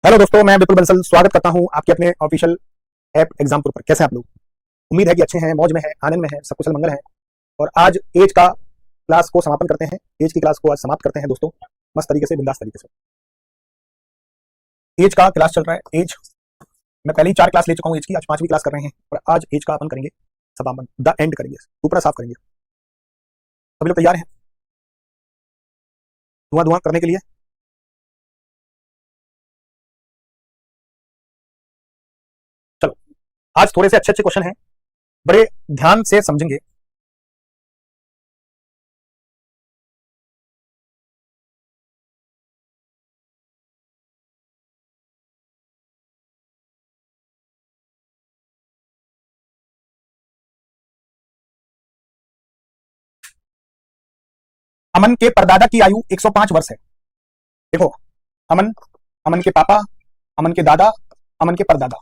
Hello दोस्तों, मैं बिल्कुल बंसल स्वागत करता हूं आपके अपने ऑफिशियल ऐप एग्जामपुर पर। कैसे हैं आप लोग? उम्मीद है कि अच्छे हैं, मौज में हैं, आनंद में हैं, सब कुशल मंगल है। और आज एज का क्लास को समापन करते हैं। एज की क्लास को आज समाप्त करते हैं दोस्तों, मस्त तरीके से, बिंदास तरीके से। एज का क्लास चल रहा है। एज मैं पहले ही 4 क्लास ले चुका हूँ एज की, आज 5वीं क्लास कर रहे हैं और आज एज का अपन करेंगे समापन, द एंड करेंगे, ऊपर साफ करेंगे। सभी लोग तैयार हैं धुआं धुआं करने के लिए? चलो, आज थोड़े से अच्छे अच्छे क्वेश्चन हैं, बड़े ध्यान से समझेंगे। अमन के परदादा की आयु 105 वर्ष है। देखो, अमन, अमन के पापा, अमन के दादा, अमन के परदादा।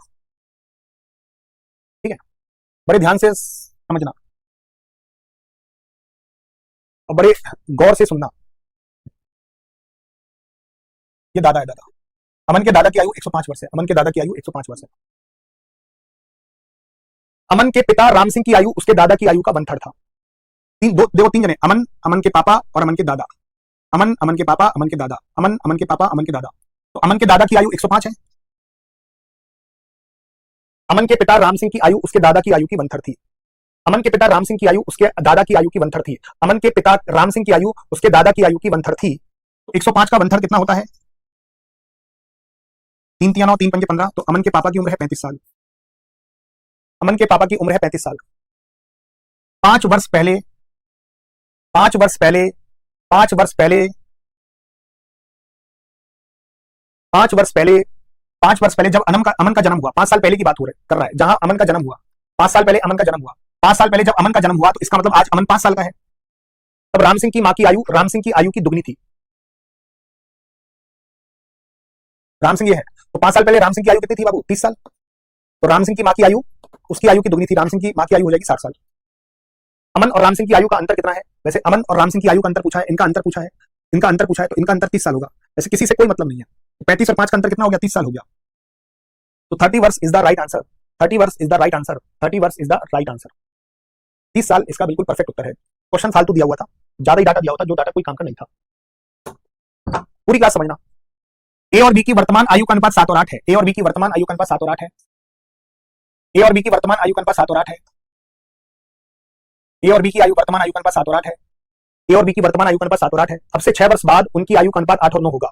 ठीक है, बड़े ध्यान से समझना और बड़े गौर से सुनना। ये दादा है, दादा। अमन के दादा की आयु 105 वर्ष है। अमन के दादा की आयु 105 वर्ष है। अमन के पिता राम सिंह की आयु उसके दादा की आयु का 1/3 था। देखो, 3 जने, अमन, अमन के पापा और अमन के दादा। अमन, अमन के पापा, अमन के दादा। अमन, अमन के पापा, अमन के दादा। तो अमन के दादा की आयु 105 है। अमन के पिता राम सिंह की आयु उसके दादा की आयु की 1/3 थी। अमन के पिता राम सिंह की आयु उसके दादा की आयु की 1/3 थी। अमन के पिता राम सिंह की आयु उसके दादा की आयु की 1/3 थी। तो 105 का 1/3 कितना होता है? 3 3 9 3 5 15। तो अमन के पापा की उम्र है 35 साल। अमन के पापा की उम्र है 35 साल। 5 वर्ष पहले 5 वर्ष पहले 5 वर्ष पहले 5 वर्ष पहले 5 वर्ष पहले जब अमन का जन्म हुआ, 5 साल पहले की बात कर रहा है, जहां अमन का जन्म हुआ 5 साल पहले। अमन का जन्म हुआ 5 साल पहले, जब अमन का जन्म हुआ, तो इसका मतलब आज अमन 5 साल का है। तब राम सिंह की मां की आयु राम सिंह की आयु की दुगनी थी। राम सिंह ये है, तो 5 साल पहले राम सिंह की आयु कितनी थी बाबू? 30 साल। तो राम सिंह की मां की आयु उसकी आयु की दुगनी थी। राम सिंह की मां की आयु हो जाएगी 60 साल। अमन और राम सिंह की आयु का अंतर कितना है? वैसे अमन और राम सिंह की आयु का अंतर पूछा है, इनका अंतर पूछा है, इनका अंतर पूछा है, तो इनका अंतर 30 साल होगा। वैसे किसी से कोई मतलब नहीं है। 35 और 5 का अंतर कितना हो गया? 30 साल हो गया। तो 30 वर्ष इज द राइट आंसर। 30 वर्ष इज द राइट आंसर। 30 वर्ष इज द राइट आंसर। 30 साल इसका बिल्कुल परफेक्ट उत्तर है। क्वेश्चन फालतू दिया हुआ था, ज्यादा ही डाटा दिया हुआ था, जो डाटा कोई काम का नहीं था। पूरी क्लास समझना। ए और बी की वर्तमान आयु का अनुपात 7 और 8 है। ए और बी की वर्तमान आयु का अनुपात 7 और 8 है। ए और बी की वर्तमान आयु का अनुपात 7 और 8 है। ए और बी की आयु वर्तमान आयु का अनुपात 7 और 8 है। ए और बी की वर्तमान आयु का अनुपात 7 और 8 है। अब से 6 वर्ष बाद उनकी आयु का अनुपात 8 और 9 होगा।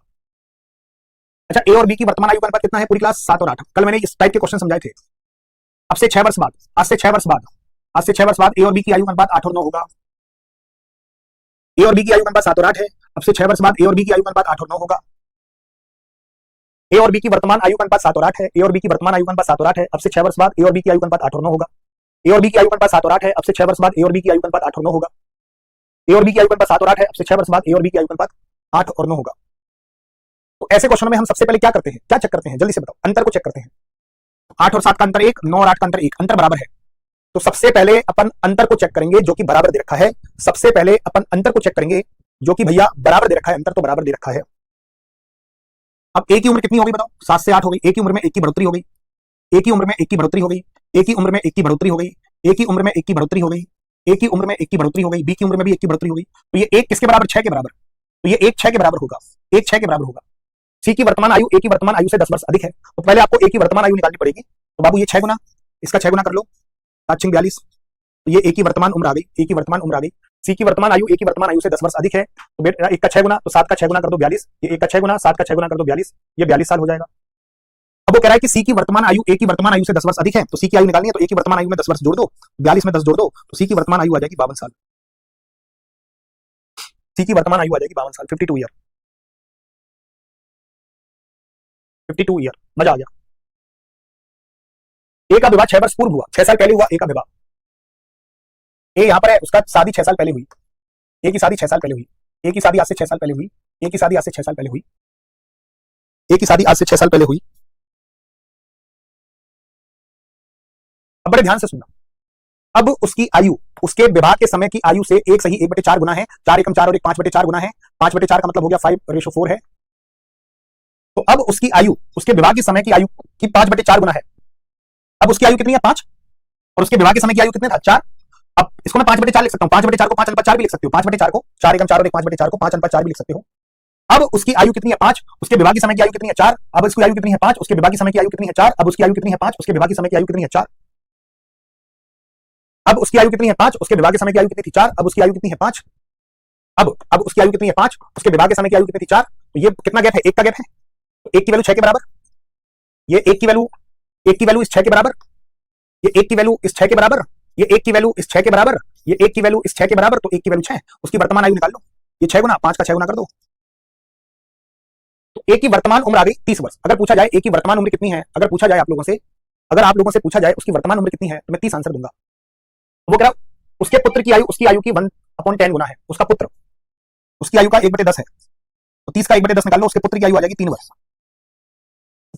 अच्छा, ए और बी की वर्तमान आयु का अनुपात कितना है? पूरी क्लास 7 और 8। कल मैंने इस टाइप के क्वेश्चन समझाए थे। अब से 6 वर्ष बाद, आज से 6 वर्ष बाद, आज से 6 वर्ष बाद ए और बी की आयु का अनुपात 8 और 9 होगा। ए और बी की आयु का अनुपात 7 और 8 है। अब से 6 वर्ष बाद ए और बी की आयु का अनुपात 8 और 9 होगा। ए और बी की वर्तमान आयु का अनुपात 7 और 8 है। ए और बी की वर्तमान आयु का अनुपात 7 और 8 है। अब से 6 वर्ष बाद ए और बी की आयु का अनुपात 8 और 9 होगा। ए और बी की आयु का अनुपात 7 और 8 है। अब से 6 वर्ष बाद ए और बी की आयु का अनुपात 8 और 9 होगा। ए और बी की आयु का अनुपात 7 और 8 है। अब से 6 वर्ष बाद ए और बी की आयु का अनुपात 8 और 9 होगा। तो ऐसे क्वेश्चनों में हम सबसे पहले क्या करते हैं? क्या चेक करते हैं? जल्दी से बताओ। अंतर को चेक करते हैं। 8 और 7 का अंतर 1, 9 और 8 का अंतर 1, अंतर बराबर है। तो सबसे पहले अपन अंतर को चेक करेंगे जो कि बराबर दे रखा है। सबसे पहले अपन अंतर को चेक करेंगे जो कि भैया बराबर दे रखा है। अंतर तो बराबर दे रखा है। अब ए की उम्र कितनी हो गई बताओ? 7 से 8 हो गई। ए की उम्र में 1 की बढ़ोतरी हो गई। ए की उम्र में 1 की बढ़ोतरी हो गई। ए की उम्र में 1 की बढ़ोतरी हो गई। ए की उम्र में 1 की बढ़ोतरी हो गई। ए की उम्र में 1 की बढ़ोतरी हो गई। बी की उम्र में भी 1 की बढ़ोतरी हो गई। तो ये 1 किसके बराबर? 6 के बराबर। तो ये 1 6 के बराबर होगा। 1 6 के बराबर होगा। सी की वर्तमान आयु ए की वर्तमान आयु से 10 वर्ष अधिक है। तो पहले आपको ए की वर्तमान आयु निकालनी पड़ेगी। तो बाबू ये 6 गुना, इसका 6 गुना कर लो, 7 6 42। तो ये ए की वर्तमान उम्र आ गई। ए की वर्तमान उम्र आ गई। सी की वर्तमान आयु ए की वर्तमान आयु से 10 वर्ष अधिक है। तो बेटा 1 का 6 गुना, तो 7 का 6 गुना कर दो 42। ये 1 का 6 गुना, 7 का 6 गुना कर दो 42। ये 42 साल हो जाएगा। अब वो कह रहा है कि सी की वर्तमान आयु ए की वर्तमान आयु से 10 वर्ष अधिक है। तो सी की आयु निकालनी है, तो ए की वर्तमान आयु में 10 वर्ष जोड़ दो, 42 में 10 जोड़ दो, तो सी की वर्तमान आयु आ जाएगी 52 साल। सी की वर्तमान आयु आ जाएगी 52 साल, 52 ईयर। 52 ईयर। मजा आ गया। ए का विवाह 6 वर्ष पूर्व हुआ, 6 साल पहले हुआ ए का विवाह। ए यहां पर है, उसका शादी 6 साल पहले हुई। ए की शादी 6 साल पहले हुई। ए की शादी आज से 6 साल पहले हुई। ए की शादी आज से 6 साल पहले हुई। ए की शादी आज से 6 साल पहले हुई। अब बड़े ध्यान से सुनना। अब उसकी आयु उसके विवाह के समय की आयु से 1 सही 1/4 गुना है। 4 एकम 4 और 1 5/4 गुना है। 5/4 का मतलब हो गया 5:4 है। तो अब उसकी आयु उसके विवाह के समय की आयु की 5/4 गुना है। अब उसकी आयु कितनी है 5, और उसके विवाह के समय की आयु कितने था 4। अब इसको मैं 5/4 लिख सकता हूँ, 5/4 को 5/4 भी लिख सकते हो, 5/4 को 4 एकम 4 और 5/4 को 5/4 भी लिख सकते हो। अब उसकी आयु कितनी है 5, उसके विवाह के समय की आयु कितनी है 4। अब उसकी आयु कितनी है 5, उसके विवाह के समय की आयु कितनी है 4। अब उसकी आयु कितनी है 5, उसके विवाह के समय की आयु कितनी है 4। अब उसकी आयु कितनी है 5, उसके विवाह के समय की आयु कितनी थी 4। अब उसकी आयु कितनी है 5, अब उसकी आयु कितनी है 5, उसके विवाह के समय की आयु कितनी थी 4। तो ये कितना गैप है, 1 का गैप है। तो 1 की वैल्यू 6 के बराबर, ये 1 की वैल्यू इस 6 के बराबर, ये 1 की वैल्यू इस 6 के बराबर, ये 1 की वैल्यू इस 6 के बराबर, ये 1 की वैल्यू इस 6 के बराबर, तो 1 की वैल्यू 6। उसकी वर्तमान आयु निकाल लो, ये 6 गुना 5 का 6 गुना कर दो, तो ए की वर्तमान उम्र आ गई 30 वर्ष। अगर पूछा जाए ए की वर्तमान उम्र कितनी है, अगर पूछा जाए आप लोगों से, अगर आप लोगों से पूछा जाए उसकी वर्तमान उम्र कितनी है, तो मैं 30 आंसर दूंगा। वो कह रहा उसके पुत्र की आयु उसकी आयु की 1/10 गुना है। उसका पुत्र, उसकी आयु का 1/10 है, तो 30 का 1/10 निकाल लो, उसके पुत्र की आयु आ जाएगी 3 वर्ष।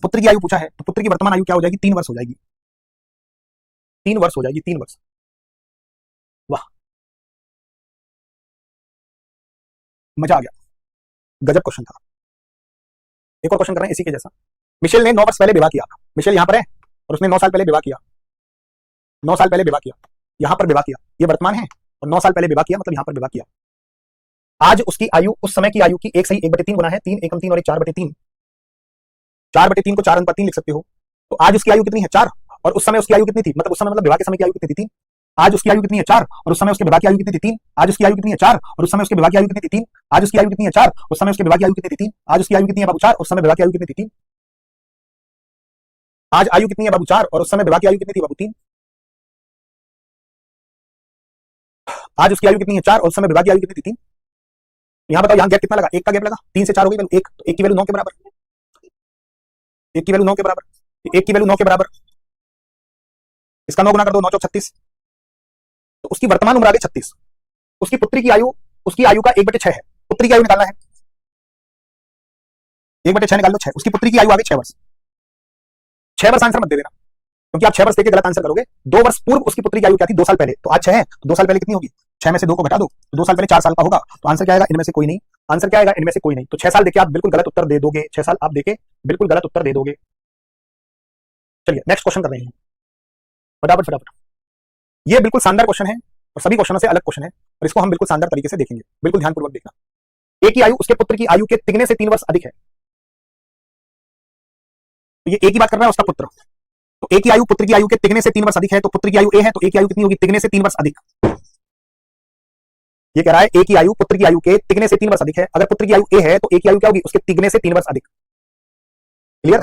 पुत्र की आयु पूछा है तो पुत्र की वर्तमान आयु क्या हो जाएगी, 3 वर्ष हो जाएगी, 3 वर्ष हो जाएगी, 3 वर्ष। वाह, मजा आ गया, गजब क्वेश्चन था। एक और क्वेश्चन कर रहे हैं इसी के जैसा। मिशेल ने 9 वर्ष पहले विवाह किया, मिशेल यहां पर है और उसने 9 साल पहले विवाह किया, 9 साल पहले विवाह किया, यहां पर विवाह किया, ये वर्तमान है, और 9 साल पहले विवाह किया मतलब यहां पर विवाह किया। आज उसकी आयु उस समय की आयु की 1 सही 1/3 गुना है, 3 एकम 3 और 1 4/3, 4/3 को 4/3 लिख सकते हो। तो आज उसकी आयु कितनी है 4, और उस समय उसकी आयु कितनी थी, मतलब उस समय मतलब विवाह के समय की आयु कितनी थी 3। आज उसकी आयु कितनी है 4, और उस समय उसके विवाह की आयु कितनी थी 3। आज उसकी आयु कितनी है 4, और उस समय उसके विवाह की आयु कितनी थी 3। आज उसकी आयु कितनी है 4, उस समय उसके विवाह की आयु कितनी थी 3। आज उसकी आयु कितनी है बाबू 4, उस समय विवाह की आयु कितनी थी 3। आज आयु कितनी है बाबू 4, और उस समय विवाह की आयु कितनी थी बाबू 3। आज उसकी आयु कितनी है 4, और उस समय विवाह की आयु कितनी थी 3। यहाँ बताओ, यहाँ गैप कितना लगा, 1 का गैप लगा, 3 से 4 हो गई वैल्यू 1, तो 1 की वैल्यू 9 के बराबर, 1 की वैल्यू 9 के बराबर, 1 की वैल्यू 9 के बराबर, इसका 9 गुना कर दो, 9 चौक 36, तो उसकी वर्तमान उम्र आ गई 36। उसकी पुत्री की आयु, उसकी आयु का 1/6 है, पुत्री की आयु निकालना है, 1/6 निकाल लो 6, उसकी पुत्री की आयु आ गई 6 वर्ष। 6 वर्ष आंसर मत दे देना, क्योंकि आप 6 वर्ष देके गलत आंसर करोगे। 2 वर्ष पूर्व उसकी पुत्री की आयु क्या थी, 2 साल पहले, तो आज 6 है, 2 साल पहले कितनी होगी, 6 में से 2 को घटा दो, तो 2 साल पहले 4 साल का होगा, तो आंसर क्या आएगा, इनमें से कोई नहीं। आंसर क्या आएगा, इनमें से कोई नहीं। तो 6 साल देके आप बिल्कुल गलत उत्तर दे दोगे, 6 साल आप देके बिल्कुल गलत उत्तर दे दोगे। चलिए नेक्स्ट क्वेश्चन कर रहे हैं, फटाफट फटाफट। ये बिल्कुल शानदार क्वेश्चन है और सभी क्वेश्चनों से अलग क्वेश्चन है, और इसको हम बिल्कुल शानदार तरीके से देखेंगे, बिल्कुल ध्यानपूर्वक देखना। ए की आयु उसके पुत्र की आयु के तिगने से 3 वर्ष अधिक है, तो ये ए की बात कर रहा है, उसका पुत्र, तो ए की आयु पुत्र की आयु के तिगने से 3 वर्ष अधिक है, तो पुत्र की आयु ए है, तो ए की आयु कितनी होगी, तिगने से 3 वर्ष अधिक। ये कह रहा है ए की आयु पुत्र की आयु के तिगने से 3 वर्ष अधिक है। अगर पुत्र की आयु ए है तो ए की आयु क्या होगी, उसके तिगने से 3 वर्ष अधिक। क्लियर,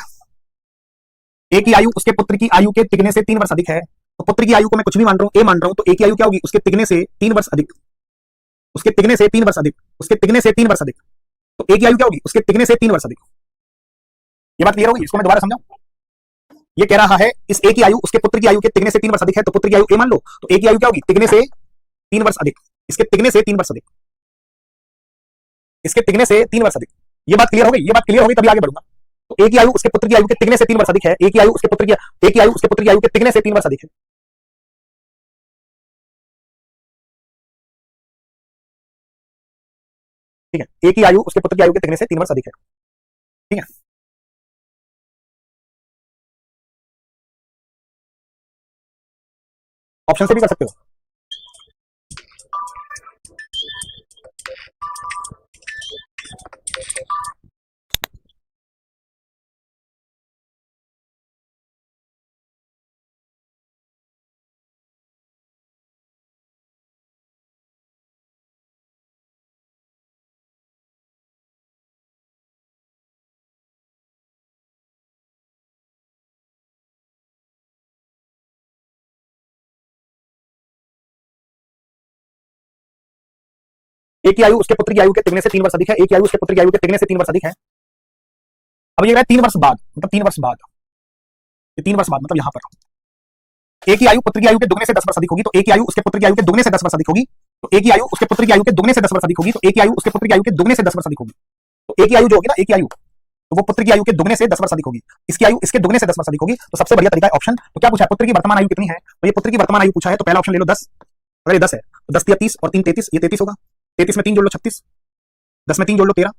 ए की आयु उसके पुत्र की आयु के तिगने से 3 वर्ष अधिक है, तो पुत्र की आयु को मैं कुछ भी मान रहा हूं, ए मान रहा हूं, तो ए की आयु क्या होगी, उसके तिगने से 3 वर्ष अधिक, उसके तिगने से 3 वर्ष अधिक, उसके तिगने से 3 वर्ष अधिक, तो ए की आयु क्या होगी, उसके तिगने से 3 वर्ष अधिक। ये बात क्लियर होगी, इसको मैं दोबारा समझाऊं। ये कह रहा है इस ए की आयु उसके पुत्र की आयु के तिगने से 3 वर्ष अधिक है, तो पुत्र की आयु ए मान लो, तो ए की आयु क्या होगी, तिगने से 3 वर्ष अधिक, इसके तिगने से 3 वर्ष अधिक, इसके तिगने से 3 वर्ष अधिक। ये बात क्लियर हो गई, ये बात क्लियर हो गई तभी आगे बढ़ूंगा। तो ए की आयु उसके पुत्र की आयु के तिगने से 3 वर्ष अधिक है, ए की आयु उसके पुत्र की आयु के तिगने से 3 वर्ष अधिक है। ठीक है, ए की आयु उसके पुत्र की आयु के तिगने से 3 वर्ष अधिक है। ठीक है, ऑप्शन से भी कर सकते हो। ए की आयु उसके पुत्र की आयु के तिगने से 3 वर्ष अधिक है, ए की आयु उसके पुत्र की आयु के तिगने से 3 वर्ष अधिक है। अब ये 3 वर्ष बाद, मतलब 3 वर्ष बाद, ये 3 वर्ष बाद मतलब यहां पर ए की आयु पुत्र की आयु के दुगने से 10 वर्ष अधिक होगी, तो ए की आयु उसके पुत्र की आयु के दुगने से 10 वर्ष अधिक होगी, तो ए की आयु उसके पुत्र की आयु के दुगने से 10 वर्ष अधिक होगी, तो ए की आयु उसके पुत्र की आयु के दुगने से 10 वर्ष अधिक होगी। तो ए की आयु जो होगी ना, ए की आयु, तो वो पुत्र की आयु के दुगने से 10 वर्ष अधिक होगी, इसकी आयु इसके दुगने से 10 वर्ष अधिक होगी। तो सबसे बढ़िया तरीका है ऑप्शन। तो क्या पूछा है, पुत्र की वर्तमान आयु कितनी है, तो ये पुत्र की वर्तमान आयु पूछा है, तो पहला ऑप्शन ले लो 10। अगर ये 10 है तो 10 या 30 और 3 33, ये 33 होगा, 33 में 3 जोड़ लो 36, 10 में 3 जोड़ लो 13।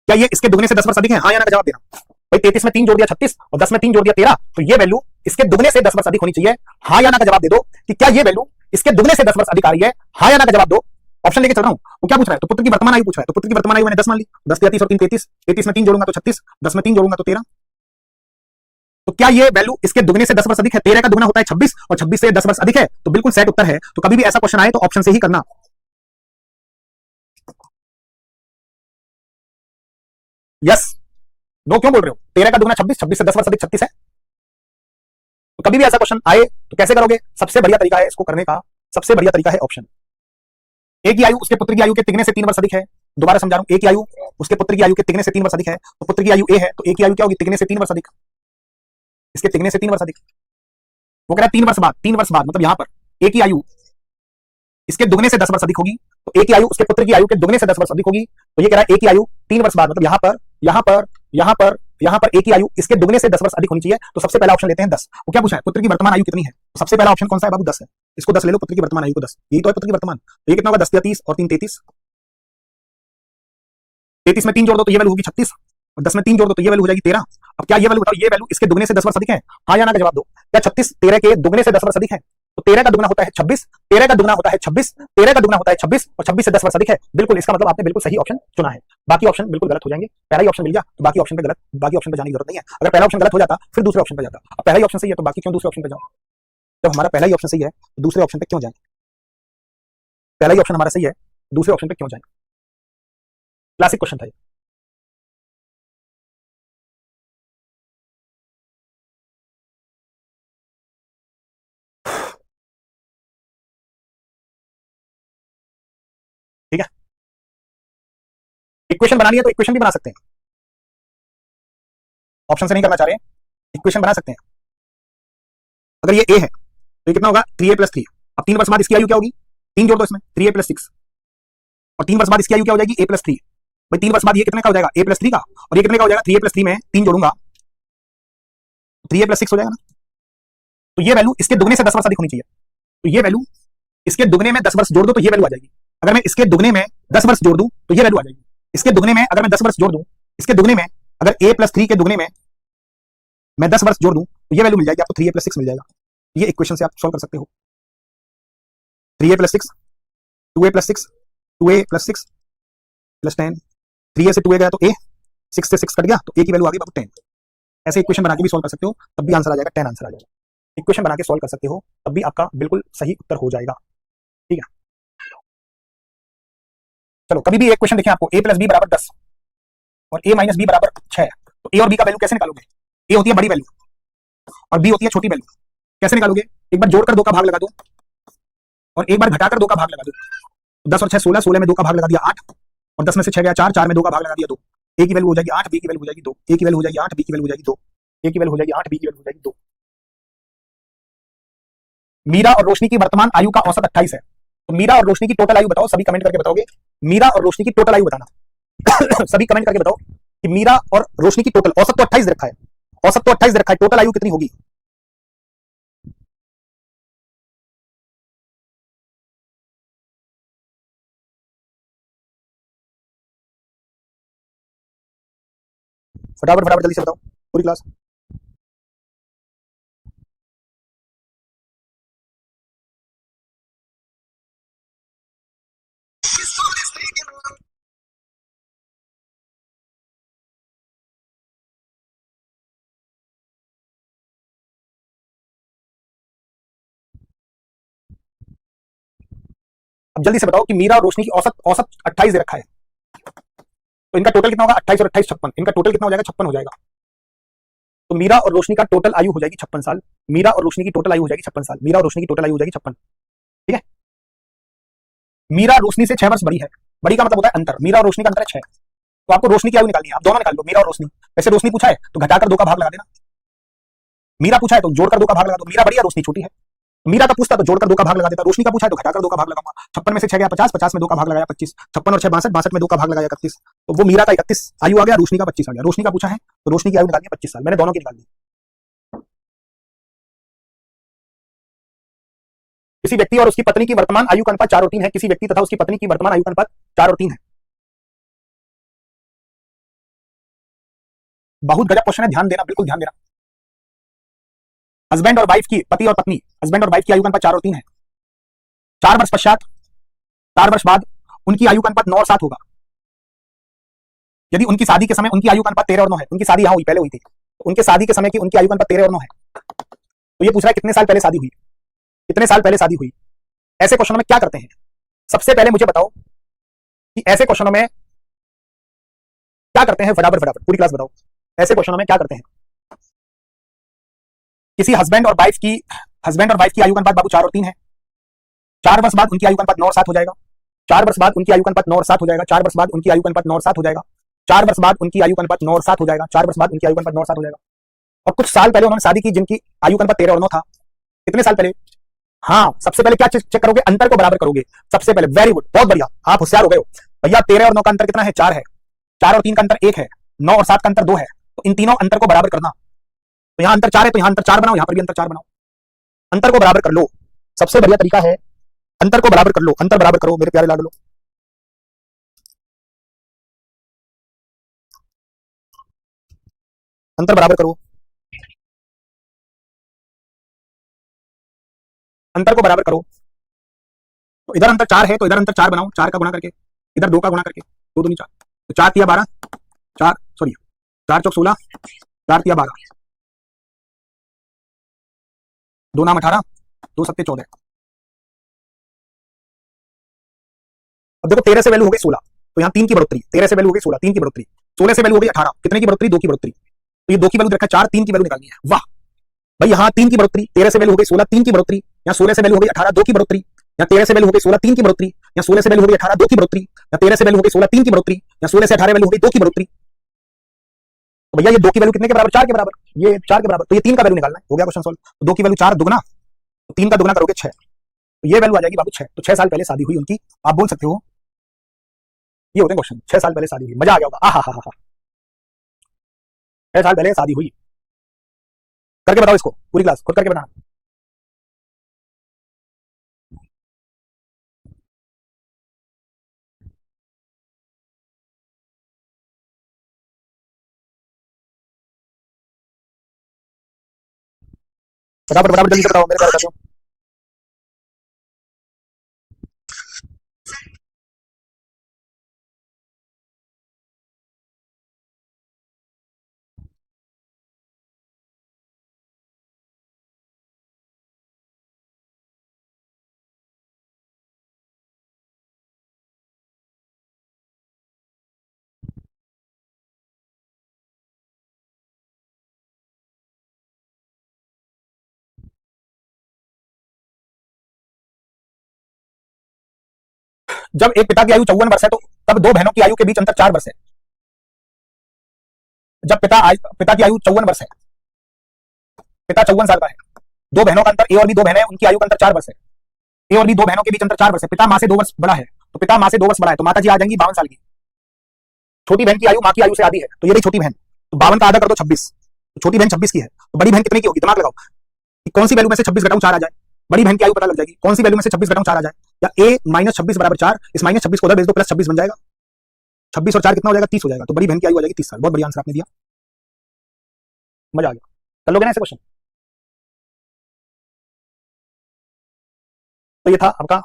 क्या ये इसके दुगने से 10 वर्ष अधिक है, हाँ या ना का जवाब देना। भाई 33 में 3 जोड़ दिया 36 और 10 में 3 जोड़ दिया 13, तो ये वैल्यू इसके दुगने से 10 वर्ष अधिक होनी चाहिए। हाँ या ना का जवाब दे दो कि क्या ये वैल्यू इसके दुगने से 10 वर्ष अधिक आ रही है। हाँ या ना का जवाब दो। ऑप्शन लेके चल रहा हूं। वो क्या पूछ रहा है? तो पुत्र की वर्तमान आयु पूछ रहा है। तो पुत्र की वर्तमान आयु मैंने 10 मान ली। 10 33 और 3 33, 33 में 3 जोड़ूंगा तो 36, 10 में 3 जोड़ूंगा तो 13। तो क्या ये वैल्यू इसके दुगने से 10 वर्ष अधिक है? 13 का दुगना होता है 26 और 26 से 10 वर्ष अधिक है, तो बिल्कुल सेट उत्तर है। तो कभी भी ऐसा क्वेश्चन आए तो ऑप्शन से ही करना। यस नो क्यों बोल रहे हो? 13 का दुगना 26, 26 से 10 वर्ष अधिक 36 है। तो कभी भी ऐसा क्वेश्चन आए तो कैसे करोगे? सबसे बढ़िया तरीका है इसको करने का, सबसे बढ़िया तरीका है ऑप्शन। एक की आयु उसके पुत्र की आयु के तिगने से 3 वर्ष अधिक है। दोबारा समझा रहा हूं, एक की आयु उसके पुत्र की आयु के तिगने से 3 वर्ष अधिक है। तो पुत्र की आयु ए है, तो एक की आयु क्या होगी? तिगने से 3 वर्ष अधिक, इसके तिगने से 3 वर्ष अधिक। वो कह रहा है 3 वर्ष बाद, 3 वर्ष बाद मतलब यहां पर एक की आयु इसके दुगने से 10 वर्ष अधिक होगी, तो एक की आयु उसके पुत्र की आयु के दुगने से 10 वर्ष अधिक होगी। तो ये कह रहा है एक की आयु 3 वर्ष बाद, मतलब यहां पर यहां पर यहां पर यहां पर एक की आयु इसके दुगने से 10 वर्ष अधिक होनी चाहिए। तो सबसे पहला ऑप्शन लेते हैं 10। वो क्या पूछा है? पुत्र की वर्तमान आयु कितनी है? तो सबसे पहला ऑप्शन कौन सा है बाबू? 10 है। इसको 10 ले लो, पुत्र की वर्तमान आयु को 10, यही तो है पुत्र की वर्तमान। तो ये कितना होगा? 10 या 30 और 3 33, 33 में 3 जोड़ दो तो ये वैल्यू होगी 36 और 10 में 3 जोड़ दो तो ये वैल्यू हो जाएगी 13। अब क्या ये वैल्यू बताओ, ये वैल्यू इसके दुगने से 10 वर्ष अधिक है? हाँ या ना का जवाब दो। क्या 36 13 के दुगने से 10 वर्ष अधिक है? तो 13 का दुगना होता है 26, 13 का दुगना होता है 26, 13 का दुगना होता है 26 और 26 से 10 वर्ष अधिक है। बिल्कुल, इसका मतलब आपने बिल्कुल सही ऑप्शन चुना है। बाकी ऑप्शन बिल्कुल गलत हो जाएंगे। पहला ही ऑप्शन मिल गया तो बाकी ऑप्शन पे गलत, बाकी ऑप्शन पे जाने की जरूरत नहीं है। अगर पहला ऑप्शन गलत हो जाता फिर दूसरे ऑप्शन पे जाता। अब पहला ही ऑप्शन सही है तो बाकी क्यों दूसरे ऑप्शन पे जाओ? जब हमारा पहला ही ऑप्शन सही है तो दूसरे ऑप्शन पे क्यों जाए? पहला ही ऑप्शन हमारा सही है, दूसरे ऑप्शन पे क्यों जाए? क्लासिक क्वेश्चन था ये। ठीक है, इक्वेशन बनानी है तो इक्वेशन भी बना सकते हैं, ऑप्शन से नहीं करना चाह रहे हैं, इक्वेशन बना सकते हैं। अगर ये ए है तो ये कितना होगा? 3a + 3। अब 3 वर्ष बाद इसकी आयु क्या होगी? 3 जोड़ दो इसमें, 3a + 6 और 3 वर्ष बाद इसकी आयु क्या हो जाएगी? a + 3। भाई 3 वर्ष बाद ये कितने का हो जाएगा? a + 3 का, और ये कितने का हो जाएगा? 3a + 3 में 3 जोड़ूंगा 3a + 6 हो जाएगा ना। तो ये वैल्यू इसके दुगने से 10 वर्ष अधिक होनी चाहिए। तो ये वैल्यू इसके दुगने में 10 वर्ष जोड़ दो तो ये वैल्यू आ जाएगी। अगर मैं इसके दुगने में 10 वर्ष जोड़ दूं तो ये वैल्यू आ जाएगी। इसके दुगने में अगर मैं 10 वर्ष जोड़ दूं, इसके दुगने में अगर a + 3 के दुगने में मैं 10 वर्ष जोड़ दूं तो ये वैल्यू मिल जाएगी आपको, 3a + 6 मिल जाएगा। ये इक्वेशन से आप सॉल्व कर सकते हो। 3a + 6, 2a + 6, 2a + 6 + 10, 3a से 2a गया तो a, 6 से 6 कट गया तो a की वैल्यू आ गई बाबू 10। ऐसे इक्वेशन बना के भी सॉल्व कर सकते हो, तब भी आंसर आ जाएगा 10 आंसर आ जाएगा। इक्वेशन बना के सॉल्व कर सकते हो तब भी आपका बिल्कुल सही उत्तर हो जाएगा। ठीक है, चलो कभी भी एक क्वेश्चन देखें आपको a + b = 10 और a - b = 6, तो a और b का वैल्यू कैसे निकालोगे? a होती है बड़ी वैल्यू और b होती है छोटी वैल्यू। कैसे निकालोगे? एक बार जोड़कर 2 का भाग लगा दो और एक बार घटाकर 2 का भाग लगा दो। 10 और 6 16, 16 में 2 का भाग लगा दिया 8 और 10 में से 6 गया 4, 4 में 2 का भाग लगा दिया 2। a की वैल्यू हो जाएगी 8, b की वैल्यू हो जाएगी 2, a की वैल्यू हो जाएगी 8, b की वैल्यू हो जाएगी 2, a की वैल्यू हो जाएगी 8, b की वैल्यू हो जाएगी 2। मीरा और रोशनी की वर्तमान आयु का औसत 28 है। तो मीरा और रोशनी की टोटल आयु बताओ, सभी कमेंट करके बताओगे। मीरा और रोशनी की टोटल आयु बताना सभी कमेंट करके बताओ कि मीरा और रोशनी की टोटल, औसत तो 28 रखा है, औसत तो 28 रखा है, टोटल आयु कितनी होगी? फटाफट फटाफट जल्दी से बताओ पूरी क्लास। अब जल्दी से बताओ कि मीरा और रोशनी की औसत, औसत 28 रखा है, तो इनका टोटल कितना होगा? 28 और 28 56, इनका टोटल कितना हो जाएगा? 56 हो जाएगा। तो मीरा और रोशनी का टोटल आयु हो जाएगी 56 साल। मीरा और रोशनी की टोटल आयु हो जाएगी 56 साल। मीरा और रोशनी की टोटल आयु हो जाएगी 56। ठीक है, मीरा रोशनी से 6 वर्ष बड़ी है। बड़ी का मतलब होता है अंतर, मीरा और रोशनी का अंतर है 6। तो आपको रोशनी की आयु निकालनी है, आप दोनों निकाल लो, मीरा और रोशनी। वैसे रोशनी पूछा है तो घटाकर 2 का भाग लगा देना, मीरा पूछा है तो जोड़कर 2 का भाग लगा दो। मीरा बड़ी है, रोशनी छोटी है। मीरा का पूछता तो जोड़कर 2 का भाग लगा देता, रोशनी का पूछा है तो घटाकर 2 का भाग लगाऊंगा। 56 में से 6 गया 50, 50 में 2 का भाग लगाया 25, 56 और 6 62, 62 में 2 का भाग लगाया 31। तो वो मीरा का 31 आयु आ गया, रोशनी का 25 आ गया। रोशनी का पूछा है तो रोशनी की आयु निकालनी है 25 साल, मैंने दोनों की निकाल दी। किसी व्यक्ति और उसकी पत्नी की वर्तमान आयु का अनुपात 4 और 3 है। किसी व्यक्ति तथा उसकी पत्नी की वर्तमान आयु का अनुपात 4 और 3 है। बहुत गजब क्वेश्चन है, ध्यान देना, बिल्कुल ध्यान देना। हस्बैंड और वाइफ की, पति और पत्नी, हस्बैंड और वाइफ की आयु का अनुपात 4 और 3 है। 4 वर्ष पश्चात, 4 वर्ष बाद उनकी आयु का अनुपात 9 और 7 होगा। यदि उनकी शादी के समय उनकी आयु का अनुपात 13 और 9 है, उनकी शादी यहां हुई, पहले हुई थी, तो उनके शादी के समय की उनकी आयु का अनुपात 13 और 9 है। तो ये पूछ रहा है कितने साल पहले शादी हुई, कितने साल पहले शादी हुई। ऐसे क्वेश्चनों में क्या करते हैं, सबसे पहले मुझे बताओ कि ऐसे क्वेश्चनों में क्या करते हैं, फटाफट फटाफट पूरी क्लास बताओ, ऐसे क्वेश्चनों में क्या करते हैं। किसी हस्बैंड और वाइफ की आयु का अनुपात बाबू 4 और 3 है। 4 वर्ष बाद उनकी आयु का अनुपात 9 और 7 हो जाएगा। 4 वर्ष बाद उनकी आयु का अनुपात 9 और 7 हो जाएगा। 4 वर्ष बाद उनकी आयु का अनुपात 9 और 7 हो जाएगा। 4 वर्ष बाद उनकी आयु का अनुपात 9 और 7 हो जाएगा। 4 वर्ष बाद उनकी आयु का अनुपात 9 और 7 हो जाएगा। और कुछ साल पहले उन्होंने शादी की जिनकी आयु का अनुपात 13 और 9 था। कितने साल पहले? हाँ, सबसे पहले क्या चेक करोगे, अंतर को बराबर करोगे सबसे पहले। वेरी गुड, बहुत बढ़िया, आप होशियार हो गए हो भैया। 13 और 9 का अंतर कितना है? 4 है। 4 और 3 का अंतर 1 है। 9 और 7 का अंतर 2 है। तो इन तीनों अंतर को बराबर करना। तो यहां अंतर 4 है, तो यहां अंतर 4 बनाओ, यहां पर भी अंतर 4 बनाओ, अंतर को बराबर कर लो। सबसे बढ़िया तरीका है, अंतर को बराबर कर लो, अंतर बराबर करो मेरे प्यारे लाडलो। अंतर बराबर करो, अंतर को बराबर करो। तो इधर अंतर 4 है, तो इधर अंतर 4 बनाओ, 4 का गुणा करके, इधर 2 का गुणा करके, 2 दूनी 4, तो 4 तिया 12, 4 सॉरी 4 चौक 16, 4 तिया 12, 2 नाम 18, 2 सत्ते 14। अब देखो 13 से वैल्यू हो गई 16, तो यहाँ 3 की बढ़ोतरी, 13 से वैल्यू हो गई 16, 3 की बढ़ोतरी, 16 से वैल्यू हो गई 18, कितने की बढ़ोतरी? 2 की बढ़ोतरी। तो ये 2 की वैल्यू रखा, 4, 3 की वैल्यू निकालनी है। वाह भाई, यहाँ 3 की बढ़ोतरी, 13 से वैल्यू हो गई 16, 3 की बढ़ोतरी, यहाँ 16 से वैल्यू हो गई 18, 2 की बढ़ोतरी, यहाँ 13 से वैल्यू हो गई 16, 3 की बढ़ोतरी, यहाँ 16 से वैल्यू हो गई 18, 2 की बढ़ोतरी, यहाँ 13 से वैल्यू हो गई 16, 3 की बढ़ोतरी, यहाँ 16 से 18 वैल्यू हो गई 2 की बढ़ोतरी। तो भैया ये 2 की वैल्यू कितने के बराबर? 4 के बराबर, ये 4 के बराबर, तो ये 3 का वैल्यू निकालना है। हो गया क्वेश्चन सॉल्व। तो 2 की वैल्यू 4 दुगना, 3 का दुगना करोगे 6, तो ये वैल्यू आ जाएगी बाबू 6। तो 6 साल पहले शादी हुई उनकी। आप बोल सकते हो ये होते हैं क्वेश्चन, 6 साल पहले शादी हुई, मजा आ गया होगा। आहा हा हा, 6 साल पहले शादी हुई। करके बताओ इसको, पूरी क्लास खुद करके बताना। फटाफट फटाफट जल्दी से बताओ मेरे प्यारे साथियों। जब एक पिता की आयु 54 वर्ष है, तो तब 2 बहनों की आयु के बीच अंतर 4 वर्ष है। जब पिता की आयु 54 वर्ष है, पिता 54 साल का है, 2 बहनों का अंतर, ए और बी 2 बहनें, उनकी आयु का अंतर 4 वर्ष है। ए और बी 2 बहनों के बीच अंतर 4 वर्ष है। पिता माँ से 2 वर्ष बड़ा है, तो पिता माँ से 2 वर्ष बड़ा है, तो माता जी आ जाएंगी 52 साल की। छोटी बहन की आयु माँ की आयु से आधी है, तो ये रही छोटी बहन, तो 52 का आधा कर दो 26, तो छोटी बहन 26 की है। तो बड़ी बहन कितने की होगी? दिमाग लगाओ कि कौन सी वैल्यू में से 26 घटाऊं 4 आ जाए। बड़ी बहन की आयु पता लग जाएगी, कौन सी वैल्यू में से 26 घटाऊं 4 आ जाए। या ए माइनस 26 बराबर 4, इस माइनस 26 को उधर भेज दो, प्लस 26 बन जाएगा। 26 और 4 कितना हो जाएगा? 30 हो जाएगा। तो बड़ी बहन की आयु आ जाएगी 30 साल। बहुत बढ़िया आंसर आपने दिया, मजा आ गया। कर लोगे ना ऐसे क्वेश्चन? तो ये था आपका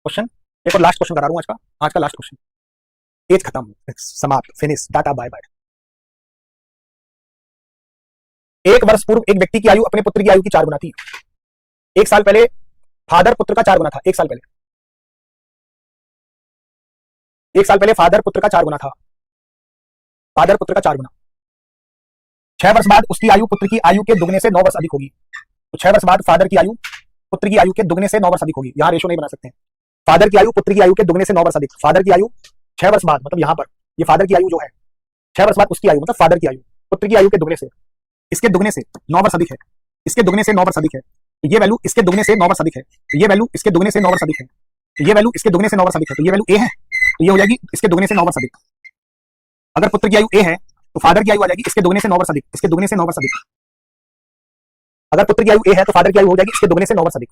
क्वेश्चन। एक और लास्ट क्वेश्चन करा रहा हूं आज का लास्ट क्वेश्चन। एज खत्म, समाप्त, फिनिश, टाटा बाय बाय। 1 वर्ष पूर्व एक व्यक्ति की आयु अपने पुत्र की आयु की 4 गुना थी। 1 साल पहले फादर पुत्र का 4 गुना था। 1 साल पहले, 1 साल पहले फादर पुत्र का 4 गुना था। फादर पुत्र का 4 गुना। 6 वर्ष बाद उसकी आयु पुत्र की आयु के दुगने से 9 वर्ष अधिक होगी। तो 6 वर्ष बाद फादर की आयु पुत्र की आयु के दुगने से 9 वर्ष अधिक होगी। यहां रेशो नहीं बना सकते हैं। फादर की आयु पुत्र की आयु के दुगने से 9 वर्ष अधिक। फादर की आयु 6 वर्ष बाद, मतलब यहां पर ये फादर की आयु जो है 6 वर्ष बाद उसकी आयु, मतलब फादर की आयु पुत्र की आयु के दुगने से, इसके दुगने से 9 वर्ष अधिक है। इसके दुगने से 9 वर्ष अधिक है। तो ये वैल्यू इसके दुगने से 9 वर्ष अधिक है। तो ये वैल्यू इसके दुगने से 9 वर्ष अधिक है। तो ये वैल्यू इसके दुगने से 9 वर्ष अधिक है। तो ये वैल्यू ए है, तो ये हो जाएगी इसके दुगने से 9 वर्ष अधिक। अगर पुत्र की आयु ए है तो फादर की आयु आ जाएगी इसके दुगने से 9 वर्ष अधिक। इसके दुगने से 9 वर्ष अधिक। अगर पुत्र की आयु ए है तो फादर की आयु हो जाएगी इसके दुगने से 9 वर्ष अधिक।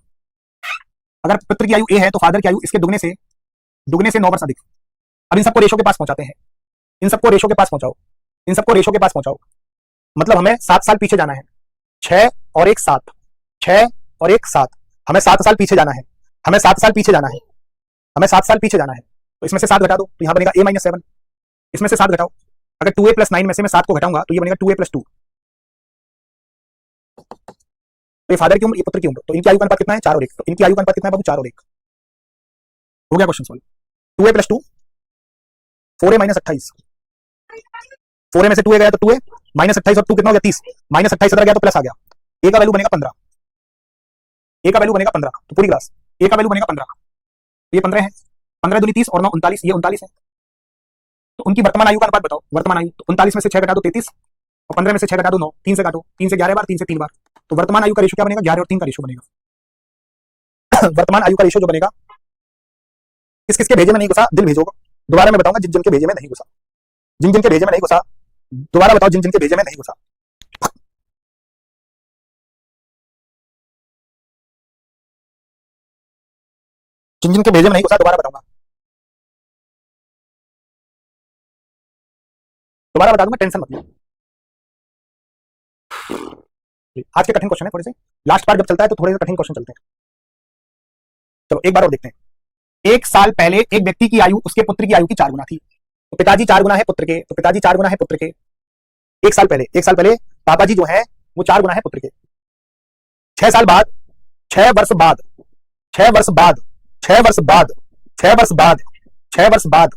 अगर पुत्र की आयु ए है तो फादर की आयु इसके दुगने से 9 वर्ष अधिक। अब इन सबको रेशो के पास पहुंचाते हैं। इन सबको रेशो के पास पहुंचाओ। इन सबको रेशो के पास पहुंचाओ, मतलब हमें 7 साल पीछे जाना है। 6 और 1 7, 6 और 1 7, हमें 7 साल पीछे जाना है, हमें 7 साल पीछे जाना है, हमें 7 साल पीछे जाना है। तो इसमें से 7 घटा दो तो यहां बनेगा a - 7। इसमें से 7 घटाओ, अगर 2a + 9 में से मैं 7 को घटाऊंगा तो ये बनेगा 2a + 2। तो ये फादर की उम्र, ये पुत्र की उम्र, तो इनकी आयु का अनुपात कितना है? 4 और 1। तो इनकी आयु का अनुपात कितना है बाबू? 4 और 1। हो गया question solve. 2a + 2, 4a - 28, 4a में से 2a गया तो 2a -28 और 2 कितना हो गया? 30, -28 इधर गया तो प्लस आ गया। a का वैल्यू बनेगा 15, a का वैल्यू बनेगा 15। तो पूरी क्लास a का वैल्यू बनेगा 15, ये 15 है, 15 दूनी 30 और 9 39, ये 39 है। तो उनकी वर्तमान आयु का अनुपात बताओ। वर्तमान आयु, तो 39 में से 6 घटा दो 33, और 15 में से 6 घटा दो 9, 3 से काटो, 3 से 11 बार, 3 से 3 बार। तो वर्तमान आयु का रेशो क्या बनेगा? 11 और 3 का रेशो बनेगा। वर्तमान आयु का रेशो जो बनेगा, किस किसके भेजे में नहीं घुसा? दिल भेजोगे, दोबारा मैं बताऊंगा जिन जिन के भेजे में नहीं घुसा, जिन जिन के भेजे में नहीं घुसा, दोबारा बताओ जिन जिन के भेजे में नहीं घुसा। जिन जिन के भेजे में नहीं घुसा दोबारा बताऊंगा, दोबारा बता दूंगा, टेंशन मत लो। आज के कठिन क्वेश्चन है थोड़े से, लास्ट पार्ट जब चलता है तो थोड़े से कठिन क्वेश्चन चलते हैं। चलो एक बार और देखते हैं। 1 साल पहले एक व्यक्ति की आयु उसके पुत्र की आयु की 4 गुना थी। तो पिताजी 4 गुना है पुत्र के, तो पिताजी 4 गुना है पुत्र के। 1 साल पहले पापा जी जो है वो 4 गुना है पुत्र के। 6 साल बाद, 6 वर्ष बाद, 6 वर्ष बाद, 6 वर्ष बाद, 6 वर्ष बाद, 6 वर्ष बाद,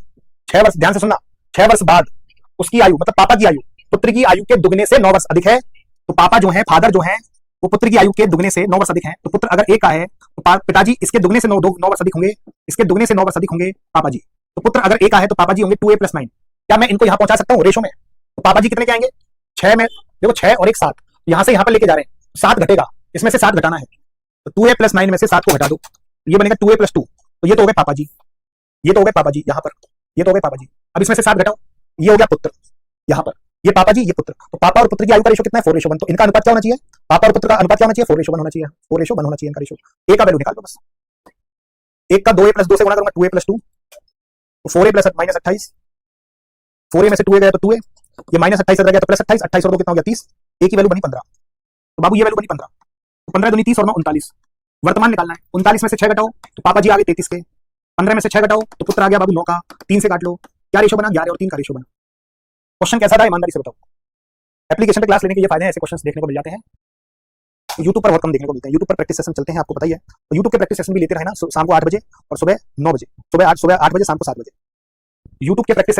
6 वर्ष, ध्यान से सुनना, 6 वर्ष बाद उसकी आयु, मतलब पापा की आयु पुत्र की आयु के दुगने से 9 वर्ष अधिक है। तो पापा जो है, फादर जो है, वो पुत्र की आयु के दुगने से 9 वर्ष अधिक है। तो पुत्र अगर 1 का है तो पिताजी इसके दुगने से 9 वर्ष अधिक होंगे, इसके दुगने से 9 वर्ष अधिक होंगे पापा जी। तो पुत्र अगर 1 का है तो पापा जी होंगे 2a + 9। क्या मैं इनको यहां पहुंचा सकता हूं रेशो में? तो पापा जी कितने के आएंगे? 6 में, देखो 6 और 1 7, यहां से यहां पर लेके जा रहे हैं, 7 घटेगा, इसमें से 7 घटाना है। तो 2a + 9 में से 7 को घटा दो, ये बनेगा 2a + 2। तो ये तो हो गए पापा जी, ये तो हो गए पापा जी यहां पर, ये तो हो गए पापा जी। अब इसमें से 7 घटाओ, ये हो गया पुत्र यहां पर, ये पापा जी, ये पुत्र। तो पापा और पुत्र की आयु का रेशो कितना है? 4:1। तो इनका अनुपात क्या होना चाहिए? पापा और पुत्र का अनुपात क्या होना चाहिए? 4:1 होना चाहिए, 4:1 होना चाहिए इनका रेशो। a का वैल्यू निकाल दो बस, 1 का 2a + 2 से गुणा करूंगा, 2a + 2, तो 4a + -28, 4a में से 2a गया तो 2a, ये -28 इधर गया तो +28, 28 और 2 कितना हो गया? 30, a की वैल्यू बनी 15। तो बाबू ये वैल्यू बनी 15, तो 15 दूनी 30 और 9 39। वर्तमान निकालना है, 39 में से 6 घटाओ तो पापा जी आ गए 33 के, 15 में से 6 घटाओ तो पुत्र आ गया बाबू 9 का, 3 से काट लो, क्या रेशो बना? 11 और 3 का रेशो बना। क्वेश्चन कैसा था ईमानदारी से बताओ। एप्लीकेशन पे क्लास लेने के ये फायदे हैं, ऐसे क्वेश्चंस देखने को मिल जाते हैं। यूट्यूब पर बहुत कम देखने को मिलते हैं। यूट्यूब पर प्रैक्टिस सेशन चलते हैं, आपको पता ही है। तो यूट्यूब के प्रैक्टिस सेशन भी लेते रहना, शाम को 8 बजे और सुबह 9 बजे, सुबह 8 बजे, शाम को 7 बजे। यूट्यूब के प्रैक्टिस